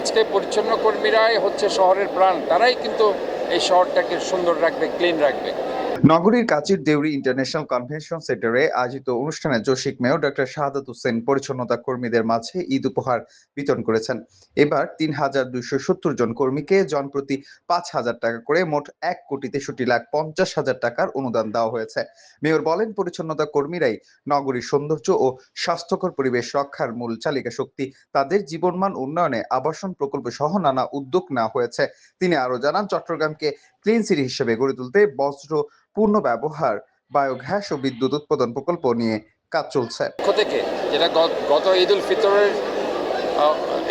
আজকে পরিচ্ছন্ন কর্মীরাই হচ্ছে শহরের প্রাণ, তারাই কিন্তু এই শহরটাকে সুন্দর রাখবে, ক্লিন রাখবে। নগরীর কাচির দেউরি ইন্টারন্যাশনাল কনভেনশন সেন্টারে আয়োজিত অনুষ্ঠানে চসিক মেয়র ডক্টর শাহাদাত হোসেন পরিচ্ছন্নতা কর্মীদের মাঝে ঈদ উপহার বিতরণ করেছেন। এবার ৩,২৭০ জন কর্মীকে জনপ্রতি ৫,০০০ টাকা করে মোট ১,৬৩,৫০,০০০ টাকার অনুদান দেওয়া হয়েছে। মেয়র বলেন, পরিচ্ছন্নতা কর্মীরাই নগরীর সৌন্দর্য ও স্বাস্থ্যকর পরিবেশ রক্ষার মূল চালিকা শক্তি। তাদের জীবনমান উন্নয়নে আবাসন প্রকল্প সহ নানা উদ্যোগ নেওয়া হয়েছে। তিনি আরো জানান, চট্টগ্রামকে ক্লিন সিটি হিসেবে গড়ে তুলতে বজ্র পূর্ণ ব্যবহার, বায়োগ্যাস ও বিদ্যুৎ উৎপাদন প্রকল্প নিয়ে কাজ চলছে। থেকে যেটা গত ঈদ উল ফিতরের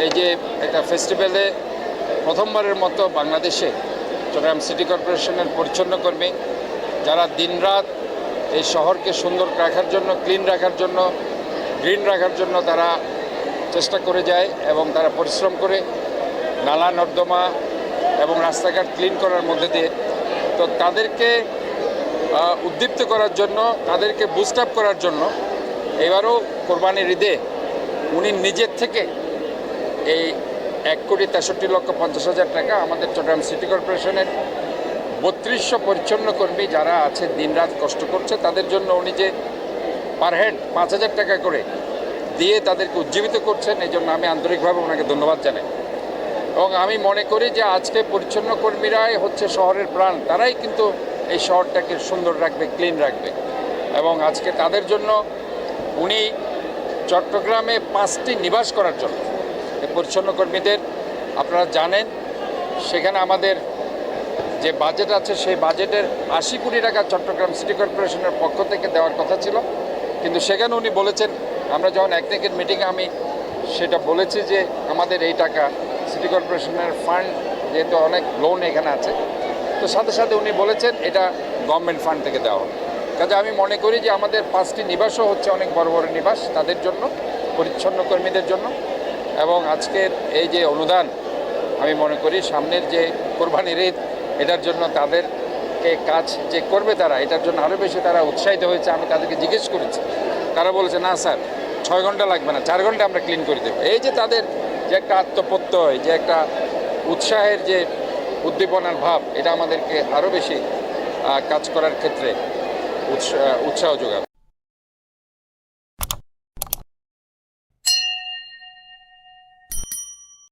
এই যে একটা ফেস্টিভ্যালে প্রথমবারের মতো বাংলাদেশে চট্টগ্রাম সিটি কর্পোরেশনের পরিচ্ছন্ন কর্মী যারা দিনরাত এই শহরকে সুন্দর রাখার জন্য, ক্লিন রাখার জন্য, গ্রিন রাখার জন্য তারা চেষ্টা করে যায় এবং তারা পরিশ্রম করে নালা নর্দমা এবং রাস্তাঘাট ক্লিন করার মধ্যে দিয়ে, তো তাদেরকে উদ্দীপ্ত করার জন্য, তাদেরকে বুস্ট আপ করার জন্য এবারও কোরবানির ঈদে উনি নিজের থেকে এই ১,৬৩,৫০,০০০ টাকা আমাদের চট্টগ্রাম সিটি কর্পোরেশনের ৩২০০ পরিচ্ছন্ন কর্মী যারা আছে দিনরাত কষ্ট করছে তাদের জন্য উনি যে পার হেড ৫,০০০ টাকা করে দিয়ে তাদেরকে উজ্জীবিত করছেন, এই জন্য আমি আন্তরিকভাবে ওনাকে ধন্যবাদ জানাই। এবং আমি মনে করি যে আজকে পরিচ্ছন্ন কর্মীরাই হচ্ছে শহরের প্রাণ, তারাই কিন্তু এই শহরটাকে সুন্দর রাখবে, ক্লিন রাখবে। এবং আজকে তাদের জন্য উনি চট্টগ্রামে 5টি নিবাস করার জন্য এই পরিচ্ছন্ন কর্মীদের, আপনারা জানেন সেখানে আমাদের যে বাজেট আছে সেই বাজেটের ৮০ কোটি টাকা চট্টগ্রাম সিটি কর্পোরেশনের পক্ষ থেকে দেওয়ার কথা ছিল, কিন্তু সেখানে উনি বলেছেন, আমরা যখন একদিকের মিটিংয়ে আমি সেটা বলেছি যে আমাদের এই টাকা সিটি কর্পোরেশনের ফান্ড, যেহেতু অনেক লোন এখানে আছে, তো সাথে সাথে উনি বলেছেন এটা গভর্নমেন্ট ফান্ড থেকে দেওয়া হবে। কাজে আমি মনে করি যে আমাদের 5টি নিবাসও হচ্ছে অনেক বড় বড় নিবাস তাদের জন্য, পরিচ্ছন্ন কর্মীদের জন্য। এবং আজকের এই যে অনুদান, আমি মনে করি সামনের যে কোরবানির ঈদ, এটার জন্য তাদেরকে কাজ যে করবে তারা, এটার জন্য আরও বেশি তারা উৎসাহিত হয়েছে। আমি তাদেরকে জিজ্ঞেস করেছি, তারা বলেছে না স্যার 6 ঘন্টা লাগবে না, 4 ঘন্টা আমরা ক্লিন করে দেবো। এই যে তাদের যে একটা আত্মপ্রত্যয়, যে একটা উৎসাহের যে উদ্দীপনার ভাব, এটা আমাদেরকে আরও বেশি কাজ করার ক্ষেত্রে উৎসাহ যোগাবে।